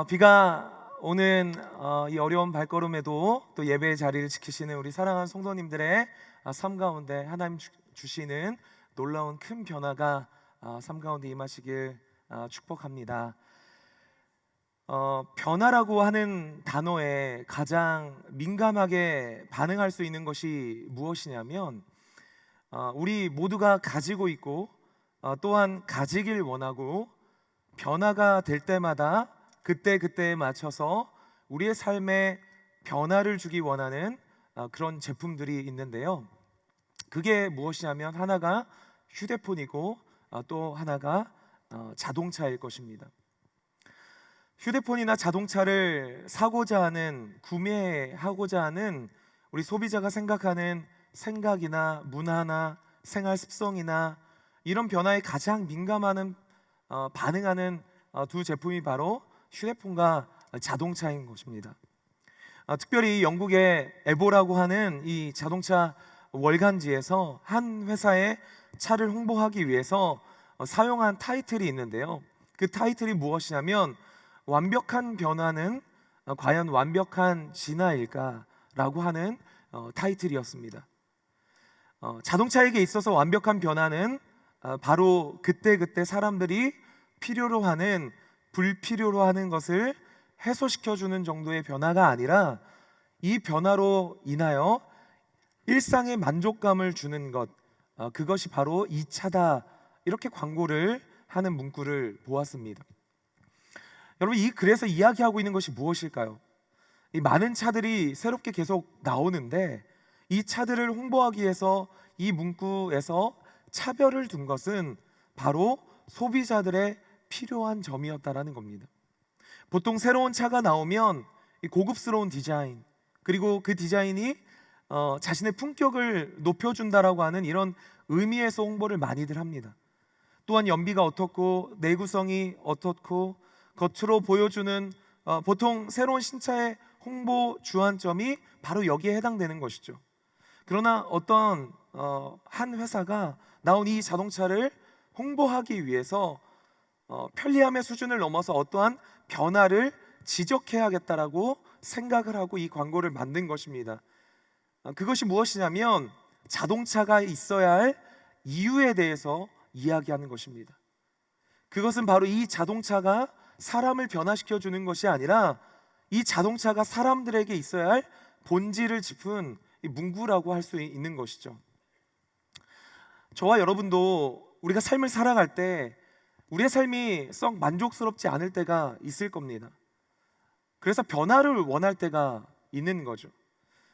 비가 오는 이 어려운 발걸음에도 또 예배의 자리를 지키시는 우리 사랑하는 성도님들의 삶 가운데 하나님 주시는 놀라운 큰 변화가 삶 가운데 임하시길 축복합니다. 변화라고 하는 단어에 가장 민감하게 반응할 수 있는 것이 무엇이냐면 우리 모두가 가지고 있고 또한 가지길 원하고 변화가 될 때마다 그때그때에 맞춰서 우리의 삶에 변화를 주기 원하는 그런 제품들이 있는데요. 그게 무엇이냐면 하나가 휴대폰이고 또 하나가 자동차일 것입니다. 휴대폰이나 자동차를 사고자 하는, 구매하고자 하는 우리 소비자가 생각하는 생각이나 문화나 생활 습성이나 이런 변화에 가장 민감하는 반응하는 두 제품이 바로 휴대폰과 자동차인 것입니다. 특별히 영국의 에보라고 하는 이 자동차 월간지에서 한 회사의 차를 홍보하기 위해서 사용한 타이틀이 있는데요. 그 타이틀이 무엇이냐면 완벽한 변화는 과연 완벽한 진화일까라고 하는 타이틀이었습니다. 자동차에게 있어서 완벽한 변화는 바로 그때그때 사람들이 필요로 하는, 불필요로 하는 것을 해소시켜주는 정도의 변화가 아니라 이 변화로 인하여 일상의 만족감을 주는 것, 그것이 바로 이 차다, 이렇게 광고를 하는 문구를 보았습니다. 여러분, 그래서 이야기하고 있는 것이 무엇일까요? 이 많은 차들이 새롭게 계속 나오는데 이 차들을 홍보하기 위해서 이 문구에서 차별을 둔 것은 바로 소비자들의 필요한 점이었다라는 겁니다. 보통 새로운 차가 나오면 이 고급스러운 디자인, 그리고 그 디자인이 자신의 품격을 높여준다라고 하는 이런 의미에서 홍보를 많이들 합니다. 또한 연비가 어떻고 내구성이 어떻고 겉으로 보여주는 보통 새로운 신차의 홍보 주안점이 바로 여기에 해당되는 것이죠. 그러나 어떤 한 회사가 나온 이 자동차를 홍보하기 위해서 편리함의 수준을 넘어서 어떠한 변화를 지적해야겠다라고 생각을 하고 이 광고를 만든 것입니다. 그것이 무엇이냐면 자동차가 있어야 할 이유에 대해서 이야기하는 것입니다. 그것은 바로 이 자동차가 사람을 변화시켜 주는 것이 아니라 이 자동차가 사람들에게 있어야 할 본질을 짚은 문구라고 할 수 있는 것이죠. 저와 여러분도 우리가 삶을 살아갈 때 우리의 삶이 썩 만족스럽지 않을 때가 있을 겁니다. 그래서 변화를 원할 때가 있는 거죠.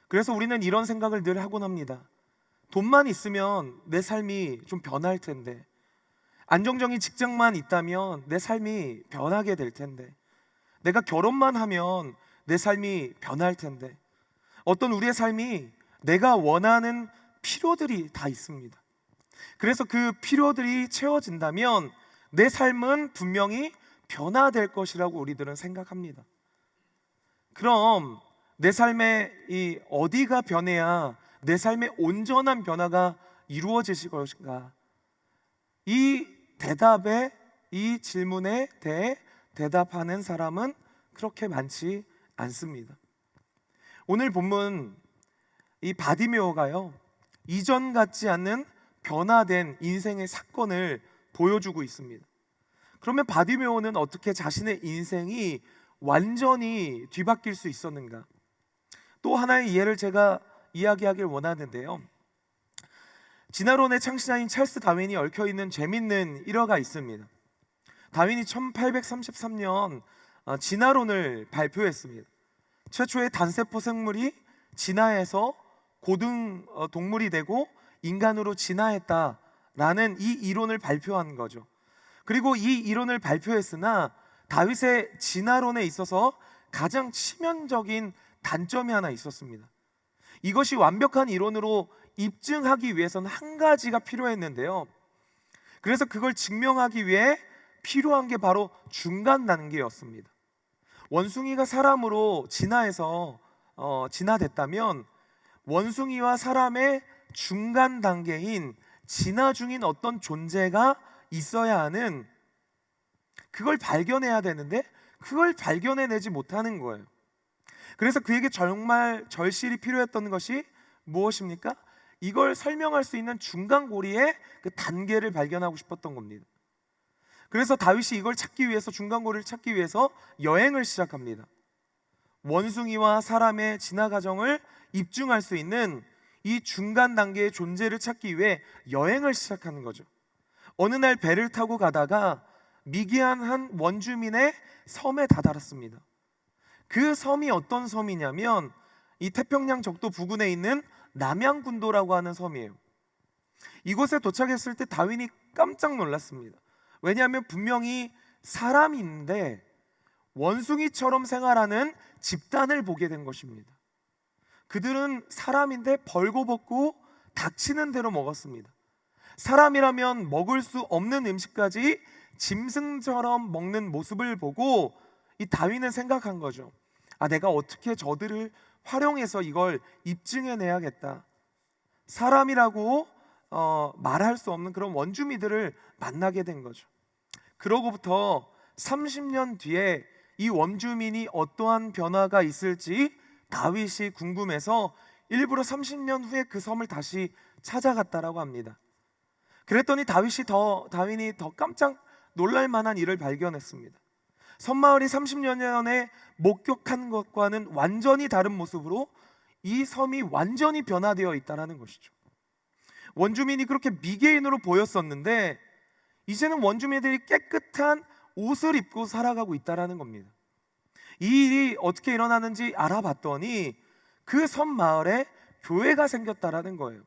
그래서 우리는 이런 생각을 늘 하곤 합니다. 돈만 있으면 내 삶이 좀 변할 텐데, 안정적인 직장만 있다면 내 삶이 변하게 될 텐데, 내가 결혼만 하면 내 삶이 변할 텐데, 어떤 우리의 삶이 내가 원하는 필요들이 다 있습니다. 그래서 그 필요들이 채워진다면 내 삶은 분명히 변화될 것이라고 우리들은 생각합니다. 그럼 내 삶의 이 어디가 변해야 내 삶의 온전한 변화가 이루어질 것인가? 이 대답에, 이 질문에 대해 대답하는 사람은 그렇게 많지 않습니다. 오늘 본문 이 바디메오가요, 이전 같지 않는 변화된 인생의 사건을 보여주고 있습니다. 그러면 바디메오는 어떻게 자신의 인생이 완전히 뒤바뀔 수 있었는가? 또 하나의 예를 제가 이야기하길 원하는데요. 진화론의 창시자인 찰스 다윈이 얽혀있는 재밌는 일화가 있습니다. 다윈이 1833년 진화론을 발표했습니다. 최초의 단세포 생물이 진화해서 고등 동물이 되고 인간으로 진화했다라는 이 이론을 발표한 거죠. 그리고 이 이론을 발표했으나 다윗의 진화론에 있어서 가장 치명적인 단점이 하나 있었습니다. 이것이 완벽한 이론으로 입증하기 위해서는 한 가지가 필요했는데요. 그래서 그걸 증명하기 위해 필요한 게 바로 중간 단계였습니다. 원숭이가 사람으로 진화해서 진화됐다면 원숭이와 사람의 중간 단계인 진화 중인 어떤 존재가 있어야 하는, 그걸 발견해야 되는데 그걸 발견해내지 못하는 거예요. 그래서 그에게 정말 절실히 필요했던 것이 무엇입니까? 이걸 설명할 수 있는 중간고리의 그 단계를 발견하고 싶었던 겁니다. 그래서 다윗이 이걸 찾기 위해서, 중간고리를 찾기 위해서 여행을 시작합니다. 원숭이와 사람의 진화 과정을 입증할 수 있는 이 중간 단계의 존재를 찾기 위해 여행을 시작하는 거죠. 어느 날 배를 타고 가다가 미개한 한 원주민의 섬에 다다랐습니다. 그 섬이 어떤 섬이냐면 이 태평양 적도 부근에 있는 남양군도라고 하는 섬이에요. 이곳에 도착했을 때 다윗이 깜짝 놀랐습니다. 왜냐하면 분명히 사람인데 원숭이처럼 생활하는 집단을 보게 된 것입니다. 그들은 사람인데 벌거벗고 닥치는 대로 먹었습니다. 사람이라면 먹을 수 없는 음식까지 짐승처럼 먹는 모습을 보고 이 다윗은 생각한 거죠. 내가 어떻게 저들을 활용해서 이걸 입증해내야겠다. 사람이라고 말할 수 없는 그런 원주민들을 만나게 된 거죠. 그러고부터 30년 뒤에 이 원주민이 어떠한 변화가 있을지 다윗이 궁금해서 일부러 30년 후에 그 섬을 다시 찾아갔다라고 합니다. 그랬더니 다윗이 더 깜짝 놀랄 만한 일을 발견했습니다. 섬마을이 30년 전에 목격한 것과는 완전히 다른 모습으로 이 섬이 완전히 변화되어 있다는 것이죠. 원주민이 그렇게 미개인으로 보였었는데 이제는 원주민들이 깨끗한 옷을 입고 살아가고 있다는 겁니다. 이 일이 어떻게 일어나는지 알아봤더니 그 섬 마을에 교회가 생겼다라는 거예요.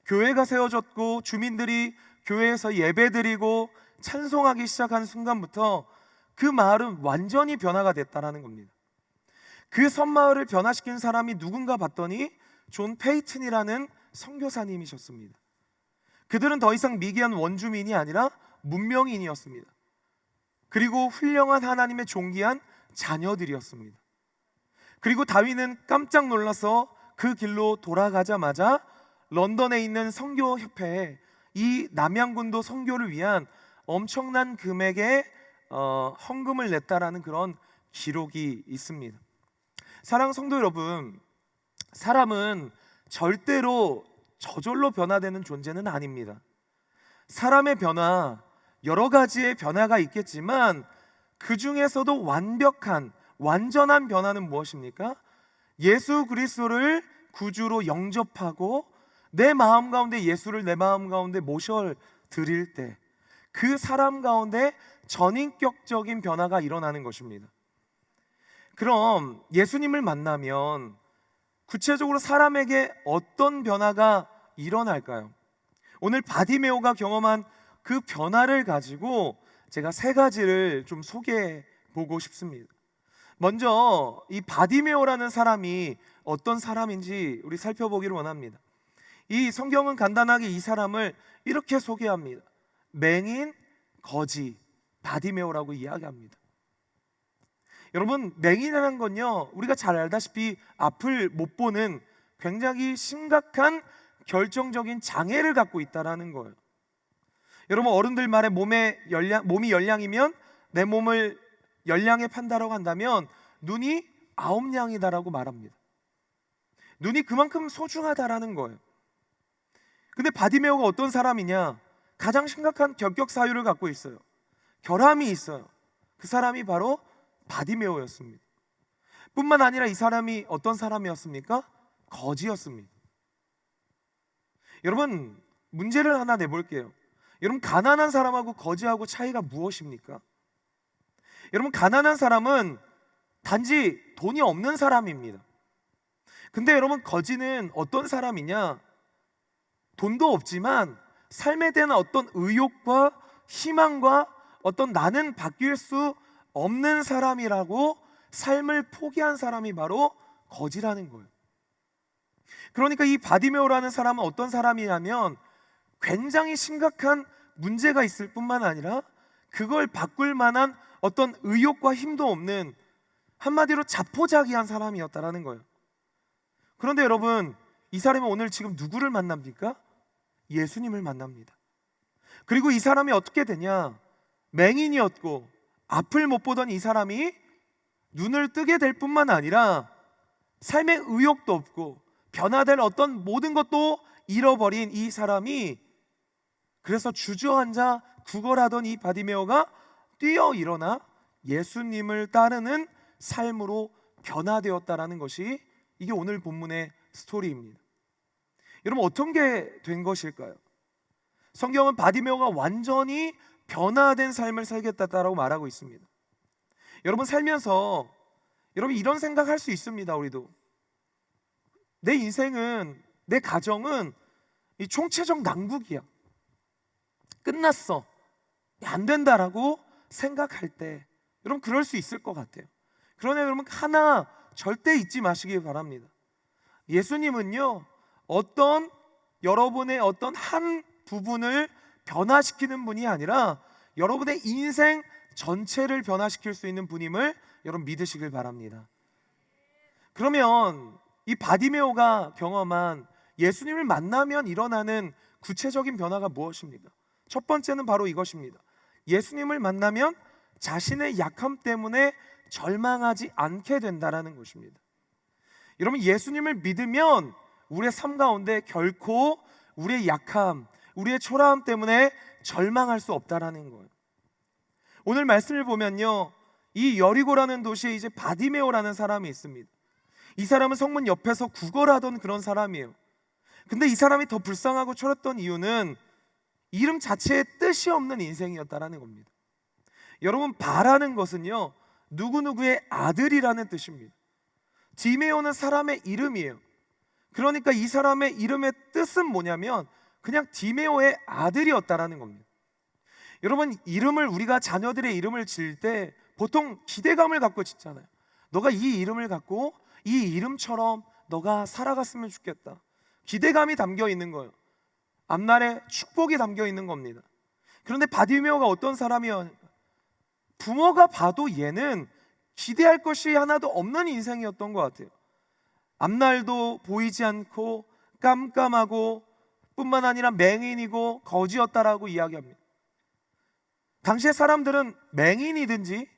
교회가 세워졌고 주민들이 교회에서 예배드리고 찬송하기 시작한 순간부터 그 마을은 완전히 변화가 됐다라는 겁니다. 그 섬 마을을 변화시킨 사람이 누군가 봤더니 존 페이튼이라는 선교사님이셨습니다. 그들은 더 이상 미개한 원주민이 아니라 문명인이었습니다. 그리고 훌륭한 하나님의 존귀한 자녀들이었습니다. 그리고 다윗은 깜짝 놀라서 그 길로 돌아가자마자 런던에 있는 선교협회에 이 남양군도 선교를 위한 엄청난 금액의 헌금을 냈다라는 그런 기록이 있습니다. 사랑하는 성도 여러분, 사람은 절대로 저절로 변화되는 존재는 아닙니다. 사람의 변화, 여러 가지의 변화가 있겠지만 그 중에서도 완전한 변화는 무엇입니까? 예수 그리스도를 구주로 영접하고 내 마음 가운데 예수를 내 마음 가운데 모셔 드릴 때 그 사람 가운데 전인격적인 변화가 일어나는 것입니다. 그럼 예수님을 만나면 구체적으로 사람에게 어떤 변화가 일어날까요? 오늘 바디메오가 경험한 그 변화를 가지고 제가 세 가지를 좀 소개해 보고 싶습니다. 먼저 이 바디메오라는 사람이 어떤 사람인지 우리 살펴보기를 원합니다. 이 성경은 간단하게 이 사람을 이렇게 소개합니다. 맹인, 거지, 바디메오라고 이야기합니다. 여러분, 맹인이라는 건요, 우리가 잘 알다시피 앞을 못 보는 굉장히 심각한 결정적인 장애를 갖고 있다는 거예요. 여러분, 어른들 말에 몸이 열량이면 내 몸을 열량에 판다라고 한다면 눈이 9냥이다라고 말합니다. 눈이 그만큼 소중하다라는 거예요. 근데 바디메오가 어떤 사람이냐? 가장 심각한 결격 사유를 갖고 있어요. 결함이 있어요. 그 사람이 바로 바디메오였습니다. 뿐만 아니라 이 사람이 어떤 사람이었습니까? 거지였습니다. 여러분, 문제를 하나 내볼게요. 여러분, 가난한 사람하고 거지하고 차이가 무엇입니까? 여러분, 가난한 사람은 단지 돈이 없는 사람입니다. 근데 여러분, 거지는 어떤 사람이냐? 돈도 없지만 삶에 대한 어떤 의욕과 희망과 어떤 나는 바뀔 수 없는 사람이라고 삶을 포기한 사람이 바로 거지라는 거예요. 그러니까 이 바디메오라는 사람은 어떤 사람이냐면 굉장히 심각한 문제가 있을 뿐만 아니라 그걸 바꿀 만한 어떤 의욕과 힘도 없는, 한마디로 자포자기한 사람이었다라는 거예요. 그런데 여러분, 이 사람이 오늘 지금 누구를 만납니까? 예수님을 만납니다. 그리고 이 사람이 어떻게 되냐? 맹인이었고 앞을 못 보던 이 사람이 눈을 뜨게 될 뿐만 아니라 삶의 의욕도 없고 변화될 어떤 모든 것도 잃어버린 이 사람이, 그래서 주저앉아 구걸하던 이 바디메오가 뛰어 일어나 예수님을 따르는 삶으로 변화되었다라는 것이 이게 오늘 본문의 스토리입니다. 여러분, 어떤 게 된 것일까요? 성경은 바디메오가 완전히 변화된 삶을 살겠다라고 말하고 있습니다. 여러분, 살면서 여러분 이런 생각할 수 있습니다. 우리도 내 인생은, 내 가정은 이 총체적 난국이야, 끝났어, 안 된다라고 생각할 때 여러분 그럴 수 있을 것 같아요. 그러나 여러분 하나 절대 잊지 마시기 바랍니다. 예수님은요, 여러분의 어떤 한 부분을 변화시키는 분이 아니라 여러분의 인생 전체를 변화시킬 수 있는 분임을 여러분 믿으시길 바랍니다. 그러면 이 바디메오가 경험한 예수님을 만나면 일어나는 구체적인 변화가 무엇입니까? 첫 번째는 바로 이것입니다. 예수님을 만나면 자신의 약함 때문에 절망하지 않게 된다라는 것입니다. 여러분, 예수님을 믿으면 우리의 삶 가운데 결코 우리의 약함, 우리의 초라함 때문에 절망할 수 없다라는 거예요. 오늘 말씀을 보면요, 이 여리고라는 도시에 이제 바디메오라는 사람이 있습니다. 이 사람은 성문 옆에서 구걸하던 그런 사람이에요. 근데 이 사람이 더 불쌍하고 철없던 이유는 이름 자체에 뜻이 없는 인생이었다라는 겁니다. 여러분, 바라는 것은요, 누구누구의 아들이라는 뜻입니다. 디메오는 사람의 이름이에요. 그러니까 이 사람의 이름의 뜻은 뭐냐면 그냥 디메오의 아들이었다라는 겁니다. 여러분, 이름을, 우리가 자녀들의 이름을 지을 때 보통 기대감을 갖고 짓잖아요. 너가 이 이름을 갖고 이 이름처럼 너가 살아갔으면 좋겠다. 기대감이 담겨 있는 거예요. 앞날에 축복이 담겨 있는 겁니다. 그런데 바디메오가 어떤 사람이었는가? 부모가 봐도 얘는 기대할 것이 하나도 없는 인생이었던 것 같아요. 앞날도 보이지 않고 깜깜하고 뿐만 아니라 맹인이고 거지였다라고 이야기합니다. 당시의 사람들은 맹인이든지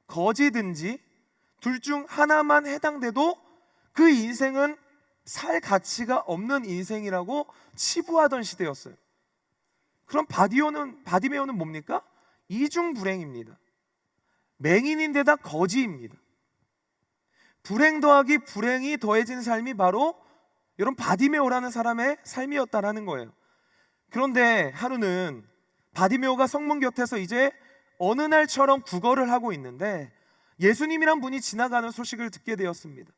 거지든지 둘 중 하나만 해당돼도 그 인생은 살 가치가 없는 인생이라고 치부하던 시대였어요. 그럼 바디메오는 뭡니까? 이중불행입니다. 맹인인데다 거지입니다. 불행 더하기 불행이 더해진 삶이 바로 여러분 바디메오라는 사람의 삶이었다라는 거예요. 그런데 하루는 바디메오가 성문 곁에서 이제 어느 날처럼 구걸을 하고 있는데 예수님이란 분이 지나가는 소식을 듣게 되었습니다.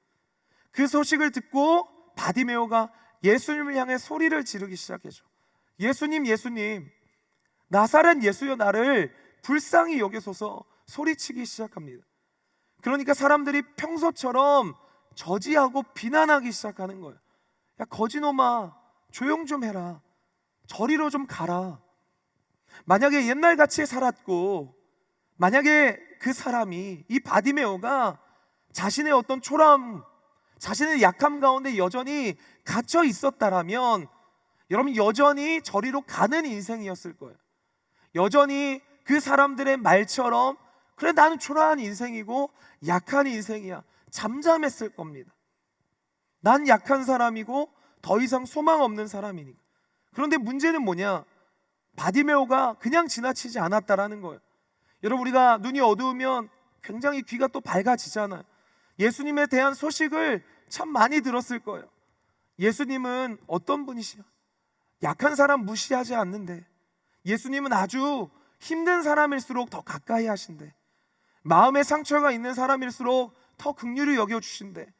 그 소식을 듣고 바디메오가 예수님을 향해 소리를 지르기 시작했죠. 예수님, 예수님, 나사렛 예수여, 나를 불쌍히 여기소서 소리치기 시작합니다. 그러니까 사람들이 평소처럼 저지하고 비난하기 시작하는 거예요. 야, 거지놈아, 조용 좀 해라, 저리로 좀 가라. 만약에 옛날같이 살았고, 만약에 그 사람이, 이 바디메오가 자신의 어떤 초라함, 자신의 약함 가운데 여전히 갇혀 있었다라면 여러분 여전히 저리로 가는 인생이었을 거예요. 여전히 그 사람들의 말처럼 그래, 나는 초라한 인생이고 약한 인생이야, 잠잠했을 겁니다. 난 약한 사람이고 더 이상 소망 없는 사람이니까. 그런데 문제는 뭐냐? 바디메오가 그냥 지나치지 않았다라는 거예요. 여러분, 우리가 눈이 어두우면 굉장히 귀가 또 밝아지잖아요. 예수님에 대한 소식을 참 많이 들었을 거예요. 예수님은 어떤 분이시야? 약한 사람 무시하지 않는데, 예수님은 아주 힘든 사람일수록 더 가까이 하신대, 마음에 상처가 있는 사람일수록 더 긍휼히 여겨주신대.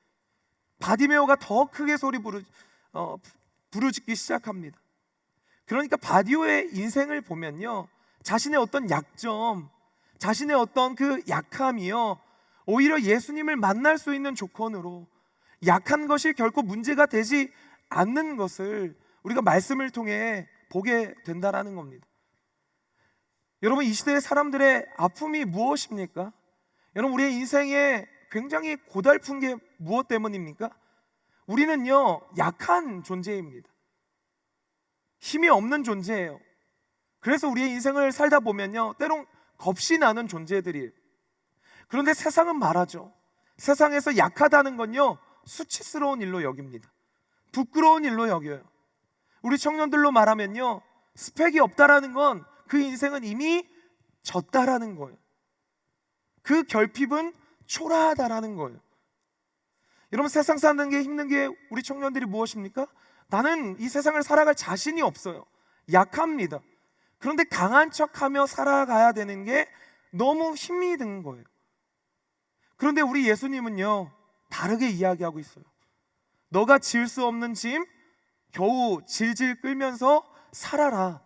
바디메오가 더 크게 소리 부르짖기 시작합니다. 그러니까 바디오의 인생을 보면요, 자신의 어떤 약점, 자신의 어떤 그 약함이요, 오히려 예수님을 만날 수 있는 조건으로, 약한 것이 결코 문제가 되지 않는 것을 우리가 말씀을 통해 보게 된다라는 겁니다. 여러분, 이 시대의 사람들의 아픔이 무엇입니까? 여러분, 우리의 인생에 굉장히 고달픈 게 무엇 때문입니까? 우리는요, 약한 존재입니다. 힘이 없는 존재예요. 그래서 우리의 인생을 살다 보면요, 때론 겁이 나는 존재들이에요. 그런데 세상은 말하죠. 세상에서 약하다는 건요, 수치스러운 일로 여깁니다. 부끄러운 일로 여겨요. 우리 청년들로 말하면요, 스펙이 없다라는 건 그 인생은 이미 졌다라는 거예요. 그 결핍은 초라하다라는 거예요. 여러분, 세상 사는 게 힘든 게 우리 청년들이 무엇입니까? 나는 이 세상을 살아갈 자신이 없어요. 약합니다. 그런데 강한 척하며 살아가야 되는 게 너무 힘이 든 거예요. 그런데 우리 예수님은요, 다르게 이야기하고 있어요. 너가 질 수 없는 짐 겨우 질질 끌면서 살아라,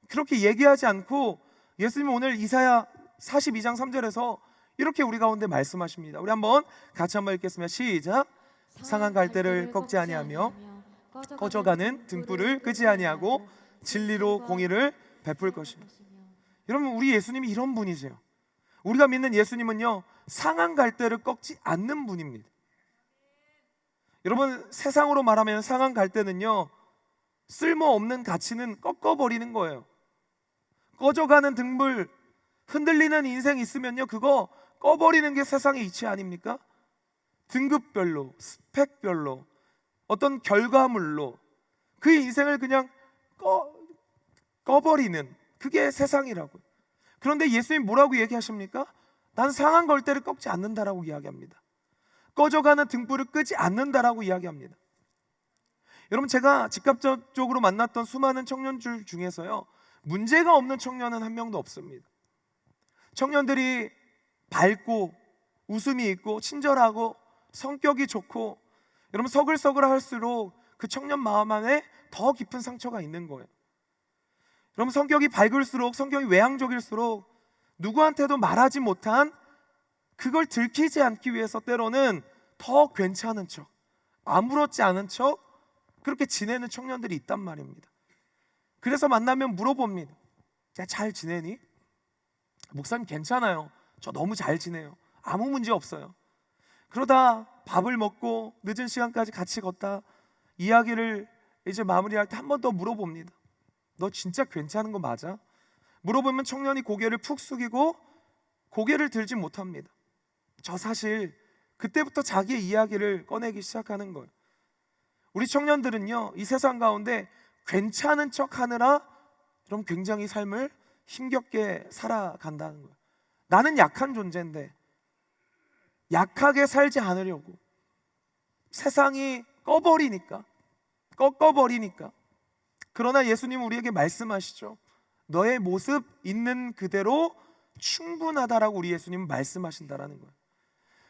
그렇게 얘기하지 않고 예수님은 오늘 이사야 42장 3절에서 이렇게 우리 가운데 말씀하십니다. 우리 한번 같이 한번 읽겠습니다. 시작. 상한 갈대를 꺾지 아니하며 꺼져가는 등불을 끄지 아니하고 진리로 공의를 베풀 것이며. 여러분, 우리 예수님이 이런 분이세요. 우리가 믿는 예수님은요, 상한 갈대를 꺾지 않는 분입니다. 여러분, 세상으로 말하면 상한 갈대는요, 쓸모없는 가치는 꺾어버리는 거예요. 꺼져가는 등불, 흔들리는 인생 있으면요, 그거 꺼버리는 게 세상의 이치 아닙니까? 등급별로, 스펙별로, 어떤 결과물로 그 인생을 그냥 꺼버리는, 그게 세상이라고요. 그런데 예수님 뭐라고 얘기하십니까? 난 상한 갈대를 꺾지 않는다라고 이야기합니다. 꺼져가는 등불을 끄지 않는다라고 이야기합니다. 여러분, 제가 직접적으로 만났던 수많은 청년들 중에서요, 문제가 없는 청년은 한 명도 없습니다. 청년들이 밝고 웃음이 있고 친절하고 성격이 좋고, 여러분, 서글서글 할수록 그 청년 마음 안에 더 깊은 상처가 있는 거예요. 여러분, 성격이 밝을수록, 성격이 외향적일수록 누구한테도 말하지 못한 그걸 들키지 않기 위해서 때로는 더 괜찮은 척, 아무렇지 않은 척 그렇게 지내는 청년들이 있단 말입니다. 그래서 만나면 물어봅니다. 야, 잘 지내니? 목사님 괜찮아요. 저 너무 잘 지내요. 아무 문제 없어요. 그러다 밥을 먹고 늦은 시간까지 같이 걷다 이야기를 이제 마무리할 때 한 번 더 물어봅니다. 너 진짜 괜찮은 거 맞아? 물어보면 청년이 고개를 푹 숙이고 고개를 들지 못합니다. 저 사실 그때부터 자기의 이야기를 꺼내기 시작하는 거예요. 우리 청년들은요, 이 세상 가운데 괜찮은 척 하느라 그럼 굉장히 삶을 힘겹게 살아간다는 거예요. 나는 약한 존재인데 약하게 살지 않으려고 세상이 꺾어버리니까. 그러나 예수님은 우리에게 말씀하시죠. 너의 모습 있는 그대로 충분하다라고 우리 예수님은 말씀하신다라는 거예요.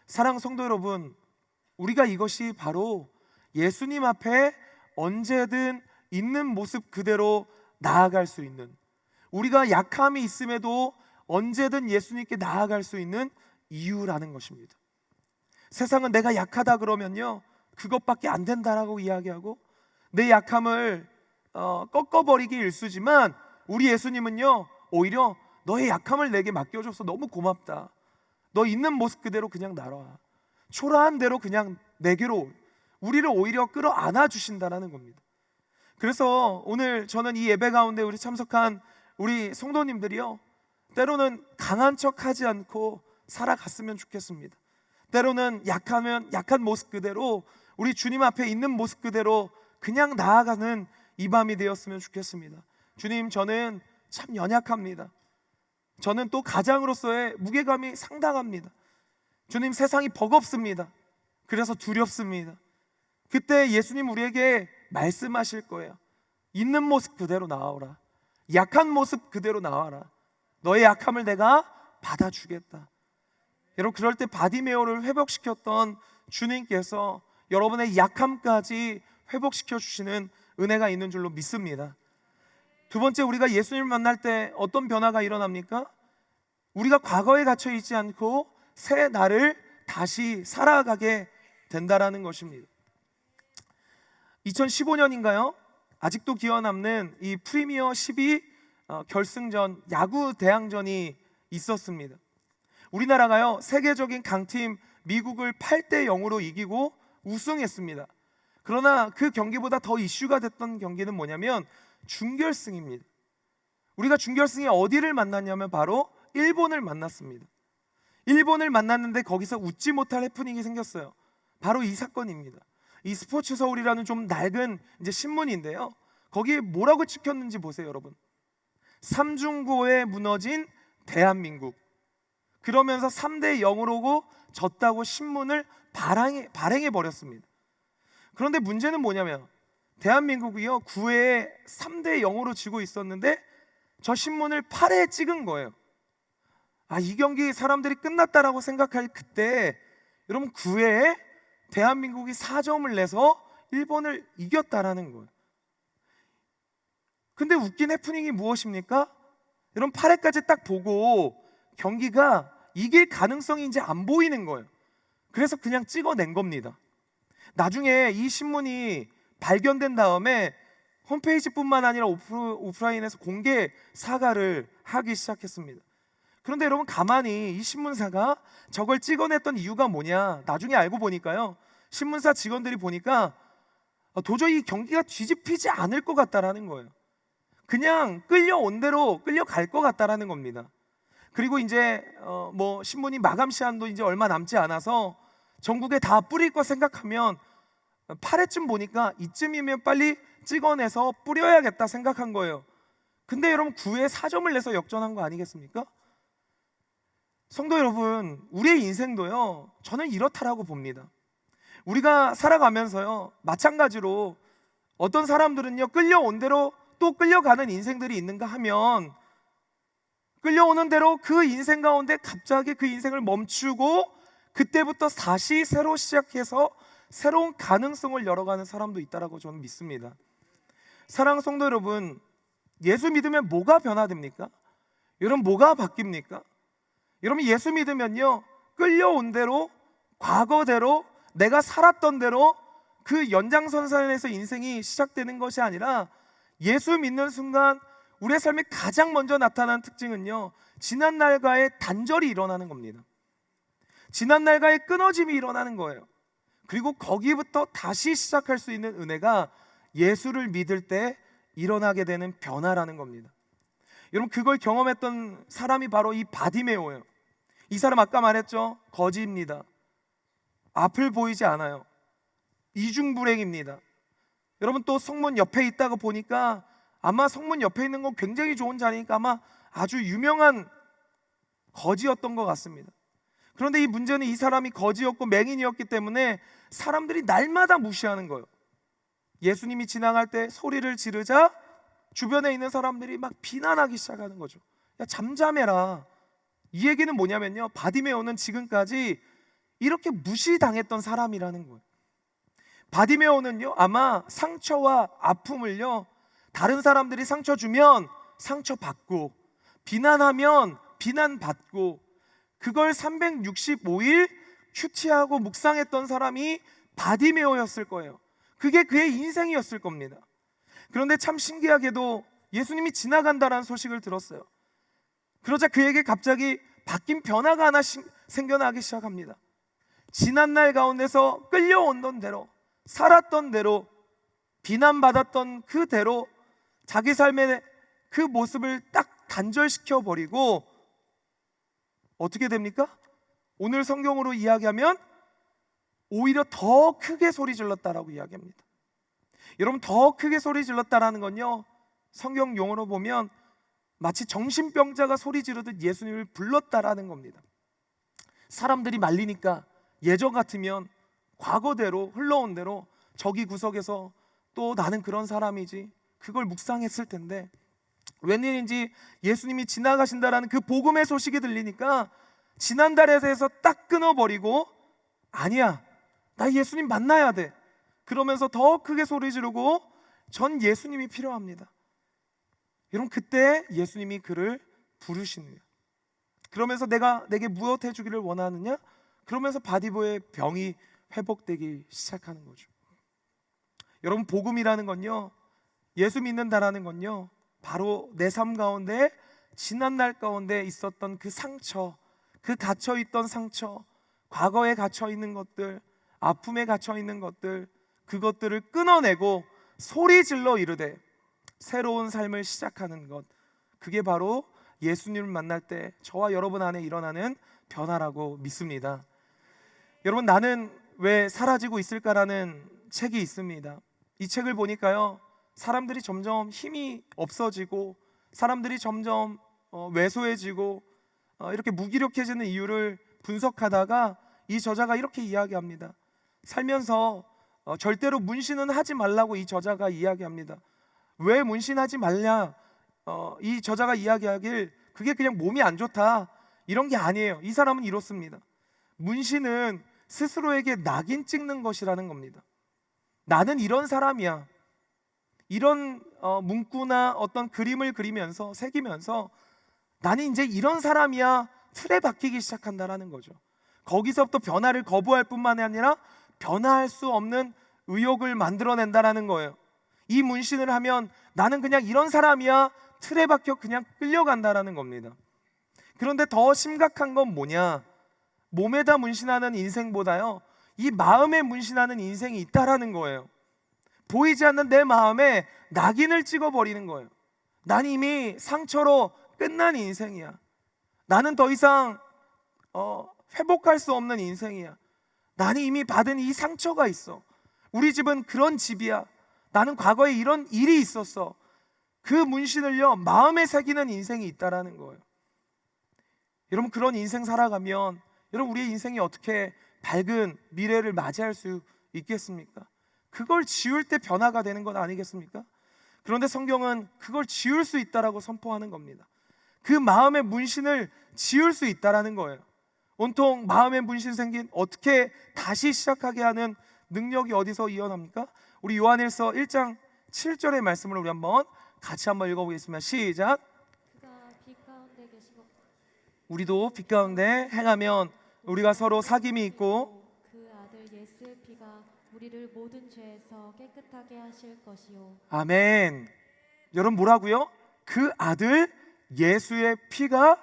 사랑하는 성도 여러분, 우리가 이것이 바로 예수님 앞에 언제든 있는 모습 그대로 나아갈 수 있는, 우리가 약함이 있음에도 언제든 예수님께 나아갈 수 있는 이유라는 것입니다. 세상은 내가 약하다 그러면요, 그것밖에 안 된다라고 이야기하고 내 약함을 꺾어버리기 일쑤지만, 우리 예수님은요, 오히려 너의 약함을 내게 맡겨줘서 너무 고맙다, 너 있는 모습 그대로 그냥 날아와, 초라한 대로 그냥 내게로, 우리를 오히려 끌어안아 주신다는 겁니다. 그래서 오늘 저는 이 예배 가운데 우리 참석한 우리 성도님들이요, 때로는 강한 척하지 않고 살아갔으면 좋겠습니다. 때로는 약하면 약한 모습 그대로, 우리 주님 앞에 있는 모습 그대로 그냥 나아가는 이 밤이 되었으면 좋겠습니다. 주님, 저는 참 연약합니다. 저는 또 가장으로서의 무게감이 상당합니다. 주님, 세상이 버겁습니다. 그래서 두렵습니다. 그때 예수님 우리에게 말씀하실 거예요. 있는 모습 그대로 나와라. 약한 모습 그대로 나와라. 너의 약함을 내가 받아주겠다. 여러분, 그럴 때 바디메오를 회복시켰던 주님께서 여러분의 약함까지 회복시켜 주시는 은혜가 있는 줄로 믿습니다. 두 번째, 우리가 예수님을 만날 때 어떤 변화가 일어납니까? 우리가 과거에 갇혀 있지 않고 새 날을 다시 살아가게 된다라는 것입니다. 2015년인가요? 아직도 기억 남는 이 프리미어 12 결승전, 야구 대항전이 있었습니다. 우리나라가요, 세계적인 강팀 미국을 8대0으로 이기고 우승했습니다. 그러나 그 경기보다 더 이슈가 됐던 경기는 뭐냐면 준결승입니다. 우리가 준결승에 어디를 만났냐면 바로 일본을 만났습니다. 일본을 만났는데 거기서 웃지 못할 해프닝이 생겼어요. 바로 이 사건입니다. 이 스포츠 서울이라는 좀 낡은 이제 신문인데요. 거기에 뭐라고 찍혔는지 보세요, 여러분. 삼중고에 무너진 대한민국. 그러면서 3대 0으로 졌다고 신문을 발행해 버렸습니다. 그런데 문제는 뭐냐면 대한민국이요 9회에 3대 0으로 지고 있었는데 저 신문을 8회에 찍은 거예요. 이 경기 사람들이 끝났다라고 생각할 그때 여러분 9회에 대한민국이 4점을 내서 일본을 이겼다라는 거예요. 근데 웃긴 해프닝이 무엇입니까? 여러분 8회까지 딱 보고 경기가 이길 가능성이 이제 안 보이는 거예요. 그래서 그냥 찍어낸 겁니다. 나중에 이 신문이 발견된 다음에 홈페이지뿐만 아니라 오프라인에서 공개 사과를 하기 시작했습니다. 그런데 여러분 가만히 이 신문사가 저걸 찍어냈던 이유가 뭐냐, 나중에 알고 보니까요, 신문사 직원들이 보니까 도저히 이 경기가 뒤집히지 않을 것 같다라는 거예요. 그냥 끌려온 대로 끌려갈 것 같다라는 겁니다. 그리고 이제 신문이 마감 시한도 이제 얼마 남지 않아서 전국에 다 뿌릴 거 생각하면 8회쯤 보니까 이쯤이면 빨리 찍어내서 뿌려야겠다 생각한 거예요. 근데 여러분 9회에 4점을 내서 역전한 거 아니겠습니까? 성도 여러분, 우리의 인생도요 저는 이렇다라고 봅니다. 우리가 살아가면서요 마찬가지로 어떤 사람들은요 끌려온 대로 또 끌려가는 인생들이 있는가 하면 끌려오는 대로 그 인생 가운데 갑자기 그 인생을 멈추고 그때부터 다시 새로 시작해서 새로운 가능성을 열어가는 사람도 있다라고 저는 믿습니다. 사랑하는 성도 여러분, 예수 믿으면 뭐가 변화됩니까? 여러분 뭐가 바뀝니까? 여러분 예수 믿으면요 끌려온 대로 과거대로 내가 살았던 대로 그 연장선상에서 인생이 시작되는 것이 아니라 예수 믿는 순간 우리의 삶에 가장 먼저 나타나는 특징은요 지난날과의 단절이 일어나는 겁니다. 지난날과의 끊어짐이 일어나는 거예요. 그리고 거기부터 다시 시작할 수 있는 은혜가 예수를 믿을 때 일어나게 되는 변화라는 겁니다. 여러분 그걸 경험했던 사람이 바로 이 바디메오예요. 이 사람 아까 말했죠, 거지입니다. 앞을 보이지 않아요. 이중불행입니다. 여러분 또 성문 옆에 있다고 보니까 아마 성문 옆에 있는 건 굉장히 좋은 자리니까 아마 아주 유명한 거지였던 것 같습니다. 그런데 이 문제는 이 사람이 거지였고 맹인이었기 때문에 사람들이 날마다 무시하는 거예요. 예수님이 지나갈 때 소리를 지르자 주변에 있는 사람들이 막 비난하기 시작하는 거죠. 야 잠잠해라. 이 얘기는 뭐냐면요 바디메오는 지금까지 이렇게 무시당했던 사람이라는 거예요. 바디메오는요 아마 상처와 아픔을요 다른 사람들이 상처 주면 상처받고 비난하면 비난받고 그걸 365일 큐티하고 묵상했던 사람이 바디메오였을 거예요. 그게 그의 인생이었을 겁니다. 그런데 참 신기하게도 예수님이 지나간다라는 소식을 들었어요. 그러자 그에게 갑자기 바뀐 변화가 하나 생겨나기 시작합니다. 지난날 가운데서 끌려오던 대로 살았던 대로 비난받았던 그대로 자기 삶의 그 모습을 딱 단절시켜 버리고 어떻게 됩니까? 오늘 성경으로 이야기하면 오히려 더 크게 소리 질렀다라고 이야기합니다. 여러분 더 크게 소리 질렀다라는 건요 성경 용어로 보면 마치 정신병자가 소리 지르듯 예수님을 불렀다라는 겁니다. 사람들이 말리니까 예전 같으면 과거대로 흘러온 대로 저기 구석에서 또 나는 그런 사람이지 그걸 묵상했을 텐데 웬일인지 예수님이 지나가신다라는 그 복음의 소식이 들리니까 지난달에서 딱 끊어버리고 아니야 나 예수님 만나야 돼 그러면서 더 크게 소리 지르고 전 예수님이 필요합니다. 여러분 그때 예수님이 그를 부르시는 거예요. 그러면서 내게 무엇 해주기를 원하느냐? 그러면서 바디보의 병이 회복되기 시작하는 거죠. 여러분 복음이라는 건요 예수 믿는다라는 건요 바로 내 삶 가운데 지난날 가운데 있었던 그 상처, 그 갇혀있던 상처, 과거에 갇혀있는 것들, 아픔에 갇혀있는 것들, 그것들을 끊어내고 소리 질러 이르되 새로운 삶을 시작하는 것, 그게 바로 예수님을 만날 때 저와 여러분 안에 일어나는 변화라고 믿습니다. 여러분, 나는 왜 사라지고 있을까라는 책이 있습니다. 이 책을 보니까요, 사람들이 점점 힘이 없어지고 사람들이 점점 왜소해지고 이렇게 무기력해지는 이유를 분석하다가 이 저자가 이렇게 이야기합니다. 살면서 절대로 문신은 하지 말라고 이 저자가 이야기합니다. 왜 문신하지 말냐? 이 저자가 이야기하길 그게 그냥 몸이 안 좋다 이런 게 아니에요. 이 사람은 이렇습니다. 문신은 스스로에게 낙인 찍는 것이라는 겁니다. 나는 이런 사람이야. 이런 문구나 어떤 그림을 그리면서 새기면서 나는 이제 이런 사람이야 틀에 박히기 시작한다라는 거죠. 거기서부터 변화를 거부할 뿐만 아니라 변화할 수 없는 의욕을 만들어낸다라는 거예요. 이 문신을 하면 나는 그냥 이런 사람이야 틀에 박혀 그냥 끌려간다라는 겁니다. 그런데 더 심각한 건 뭐냐? 몸에다 문신하는 인생보다요, 이 마음에 문신하는 인생이 있다라는 거예요. 보이지 않는 내 마음에 낙인을 찍어버리는 거예요. 난 이미 상처로 끝난 인생이야. 나는 더 이상 회복할 수 없는 인생이야. 나는 이미 받은 이 상처가 있어. 우리 집은 그런 집이야. 나는 과거에 이런 일이 있었어. 그 문신을요, 마음에 새기는 인생이 있다라는 거예요. 여러분, 그런 인생 살아가면 여러분, 우리의 인생이 어떻게 밝은 미래를 맞이할 수 있겠습니까? 그걸 지울 때 변화가 되는 것 아니겠습니까? 그런데 성경은 그걸 지울 수 있다라고 선포하는 겁니다. 그 마음의 문신을 지울 수 있다라는 거예요. 온통 마음의 문신 생긴 어떻게 다시 시작하게 하는 능력이 어디서 이어납니까? 우리 요한일서 1장 7절의 말씀을 우리 같이 한번 읽어보겠습니다. 시작. 그가 빛 가운데 계시고 우리도 빛 가운데 행하면 우리가 서로 사귐이 있고 그 아들 예수의 피가 우리를 모든 죄에서 깨끗하게 하실 것이요. 아멘. 여러분, 뭐라고요? 그 아들 예수의 피가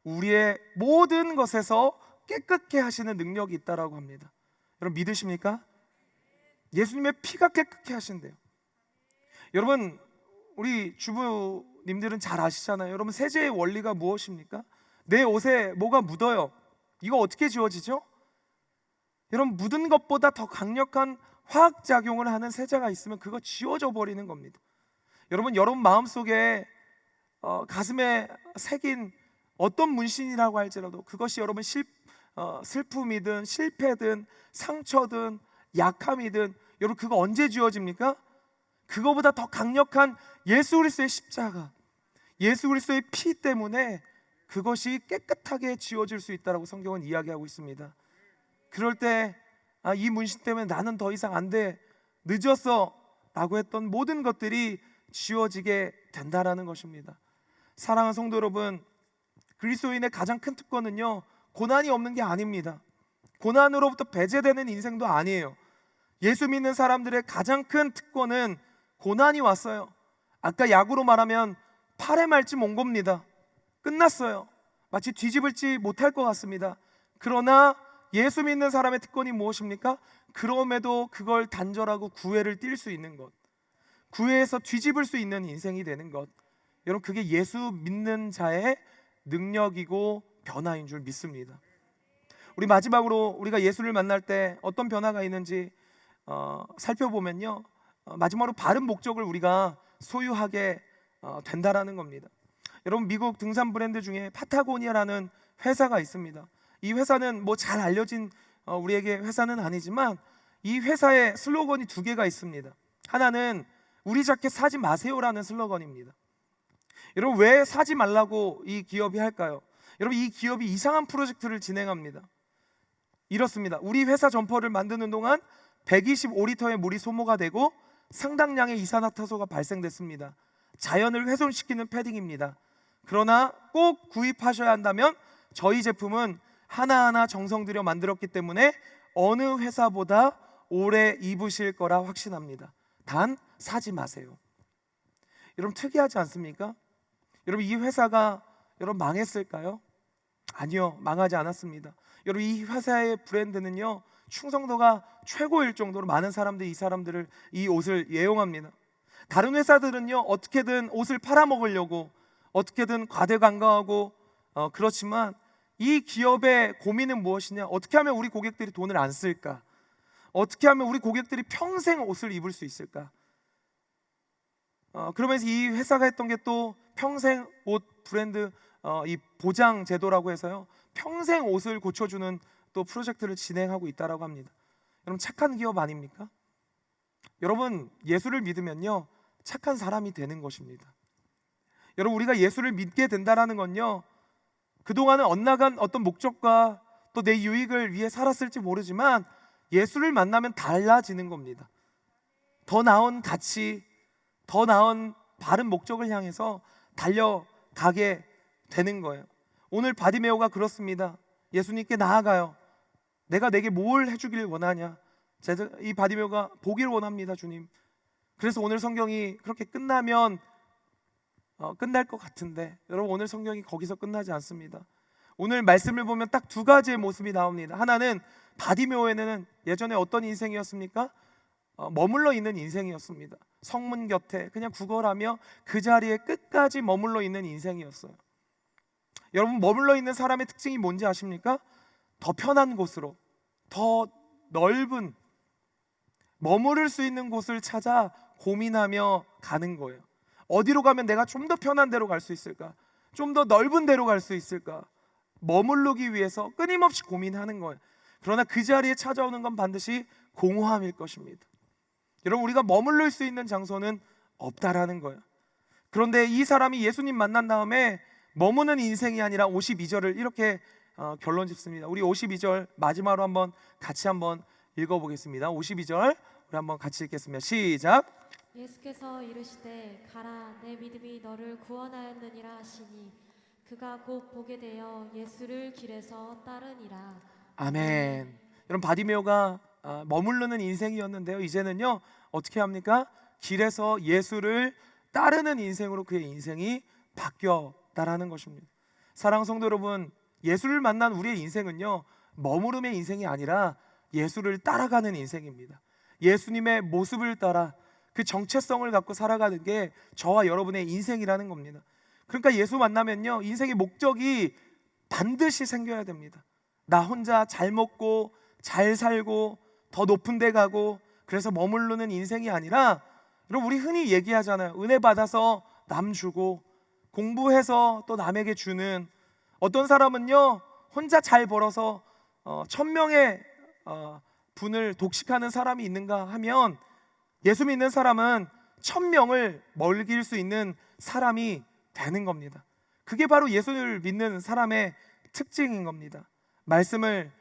우리의 모든 것에서 깨끗게 하시는 능력이 있다라고 합니다. 여러분, 믿으십니까? 예수님의 피가 깨끗게 하신대요. 여러분, 우리 주부님들은 잘 아시잖아요. 여러분, 세제의 원리가 무엇입니까? 내 옷에 뭐가 묻어요. 이거 어떻게 지워지죠? 여러분, 묻은 것보다 더 강력한 화학작용을 하는 세제가 있으면 그거 지워져 버리는 겁니다. 여러분 마음속에 가슴에 새긴 어떤 문신이라고 할지라도 그것이 여러분 슬픔이든 실패든 상처든 약함이든 여러분, 그거 언제 지워집니까? 그거보다 더 강력한 예수 그리스도의 십자가, 예수 그리스도의 피 때문에 그것이 깨끗하게 지워질 수 있다라고 성경은 이야기하고 있습니다. 그럴 때 이 문신 때문에 나는 더 이상 안 돼, 늦었어 라고 했던 모든 것들이 지워지게 된다라는 것입니다. 사랑하는 성도 여러분, 그리스도인의 가장 큰 특권은요, 고난이 없는 게 아닙니다. 고난으로부터 배제되는 인생도 아니에요. 예수 믿는 사람들의 가장 큰 특권은 고난이 왔어요. 아까 야구로 말하면 8회 말쯤 온 겁니다. 끝났어요. 마치 뒤집을지 못할 것 같습니다. 그러나 예수 믿는 사람의 특권이 무엇입니까? 그럼에도 그걸 단절하고 구회를 뛸 수 있는 것, 구회에서 뒤집을 수 있는 인생이 되는 것, 여러분, 그게 예수 믿는 자의 능력이고 변화인 줄 믿습니다. 우리 마지막으로 우리가 예수를 만날 때 어떤 변화가 있는지 살펴보면요, 마지막으로 바른 목적을 우리가 소유하게 된다라는 겁니다. 여러분, 미국 등산 브랜드 중에 파타고니아라는 회사가 있습니다. 이 회사는 뭐 잘 알려진 우리에게 회사는 아니지만 이 회사의 슬로건이 두 개가 있습니다. 하나는 우리 자켓 사지 마세요라는 슬로건입니다. 여러분, 왜 사지 말라고 이 기업이 할까요? 여러분, 이 기업이 이상한 프로젝트를 진행합니다. 이렇습니다. 우리 회사 점퍼를 만드는 동안 125리터의 물이 소모가 되고 상당량의 이산화탄소가 발생됐습니다. 자연을 훼손시키는 패딩입니다. 그러나 꼭 구입하셔야 한다면 저희 제품은 하나하나 정성 들여 만들었기 때문에 어느 회사보다 오래 입으실 거라 확신합니다. 단 사지 마세요. 여러분, 특이하지 않습니까? 여러분, 이 회사가 여러분 망했을까요? 아니요, 망하지 않았습니다. 여러분, 이 회사의 브랜드는요, 충성도가 최고일 정도로 많은 사람들이 이 옷을 애용합니다. 다른 회사들은요, 어떻게든 옷을 팔아먹으려고 어떻게든 과대광고하고 그렇지만 이 기업의 고민은 무엇이냐? 어떻게 하면 우리 고객들이 돈을 안 쓸까? 어떻게 하면 우리 고객들이 평생 옷을 입을 수 있을까? 그러면서 이 회사가 했던 게 또 평생 옷 브랜드 이 보장 제도라고 해서요, 평생 옷을 고쳐주는 또 프로젝트를 진행하고 있다라고 합니다. 여러분, 착한 기업 아닙니까? 여러분, 예수를 믿으면요 착한 사람이 되는 것입니다. 여러분, 우리가 예수를 믿게 된다라는 건요, 그동안은 엇나간 어떤 목적과 또 내 유익을 위해 살았을지 모르지만 예수를 만나면 달라지는 겁니다. 더 나은 가치, 더 나은 바른 목적을 향해서 달려가게 되는 거예요. 오늘 바디메오가 그렇습니다. 예수님께 나아가요. 내가 내게 뭘 해주길 원하냐? 이 바디메오가 보길 원합니다, 주님. 그래서 오늘 성경이 그렇게 끝나면 끝날 것 같은데, 여러분, 오늘 성경이 거기서 끝나지 않습니다. 오늘 말씀을 보면 딱 두 가지의 모습이 나옵니다. 하나는 바디메오에는 예전에 어떤 인생이었습니까? 머물러 있는 인생이었습니다. 성문 곁에 그냥 구걸하며 그 자리에 끝까지 머물러 있는 인생이었어요. 여러분, 머물러 있는 사람의 특징이 뭔지 아십니까? 더 편한 곳으로, 더 넓은, 머무를 수 있는 곳을 찾아 고민하며 가는 거예요. 어디로 가면 내가 좀 더 편한 데로 갈 수 있을까? 좀 더 넓은 데로 갈 수 있을까? 머무르기 위해서 끊임없이 고민하는 거예요. 그러나 그 자리에 찾아오는 건 반드시 공허함일 것입니다. 여러분, 우리가 머무를 수 있는 장소는 없다라는 거예요. 그런데 이 사람이 예수님 만난 다음에 머무는 인생이 아니라 52절을 이렇게 결론 짓습니다. 우리 52절 마지막으로 같이 읽어보겠습니다. 52절 우리 한번 같이 읽겠습니다. 시작. 예수께서 이르시되 가라, 내 믿음이 너를 구원하였느니라 하시니 그가 곧 보게 되어 예수를 길에서 따르니라. 아멘. 여러분, 바디메오가 머무르는 인생이었는데요, 이제는요 어떻게 합니까? 길에서 예수를 따르는 인생으로 그의 인생이 바뀌었다라는 것입니다. 사랑하는 성도 여러분, 예수를 만난 우리의 인생은요 머무름의 인생이 아니라 예수를 따라가는 인생입니다. 예수님의 모습을 따라 그 정체성을 갖고 살아가는 게 저와 여러분의 인생이라는 겁니다. 그러니까 예수 만나면요 인생의 목적이 반드시 생겨야 됩니다. 나 혼자 잘 먹고 잘 살고 더 높은 데 가고 그래서 머무르는 인생이 아니라, 여러분, 우리 흔히 얘기하잖아요. 은혜 받아서 남 주고 공부해서 또 남에게 주는, 어떤 사람은요 혼자 잘 벌어서 1000명의 분을 독식하는 사람이 있는가 하면, 예수 믿는 사람은 1000명을 먹일 수 있는 사람이 되는 겁니다. 그게 바로 예수를 믿는 사람의 특징인 겁니다. 말씀을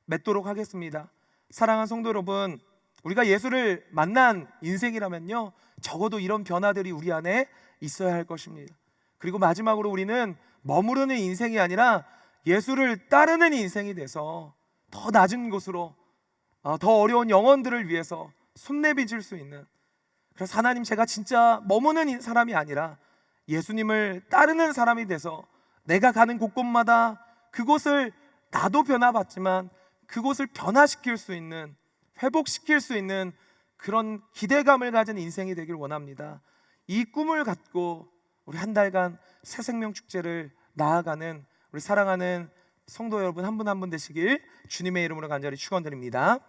맺도록 하겠습니다. 사랑하는 성도 여러분, 우리가 예수를 만난 인생이라면요 적어도 이런 변화들이 우리 안에 있어야 할 것입니다. 그리고 마지막으로 우리는 머무르는 인생이 아니라 예수를 따르는 인생이 돼서 더 낮은 곳으로, 더 어려운 영혼들을 위해서 손 내비질 수 있는, 그래서 하나님, 제가 진짜 머무는 사람이 아니라 예수님을 따르는 사람이 돼서 내가 가는 곳곳마다 그곳을 나도 변화받지만 그곳을 변화시킬 수 있는, 회복시킬 수 있는 그런 기대감을 가진 인생이 되길 원합니다. 이 꿈을 갖고 우리 한 달간 새생명 축제를 나아가는 우리 사랑하는 성도 여러분 한 분 한 분 되시길 주님의 이름으로 간절히 축원드립니다.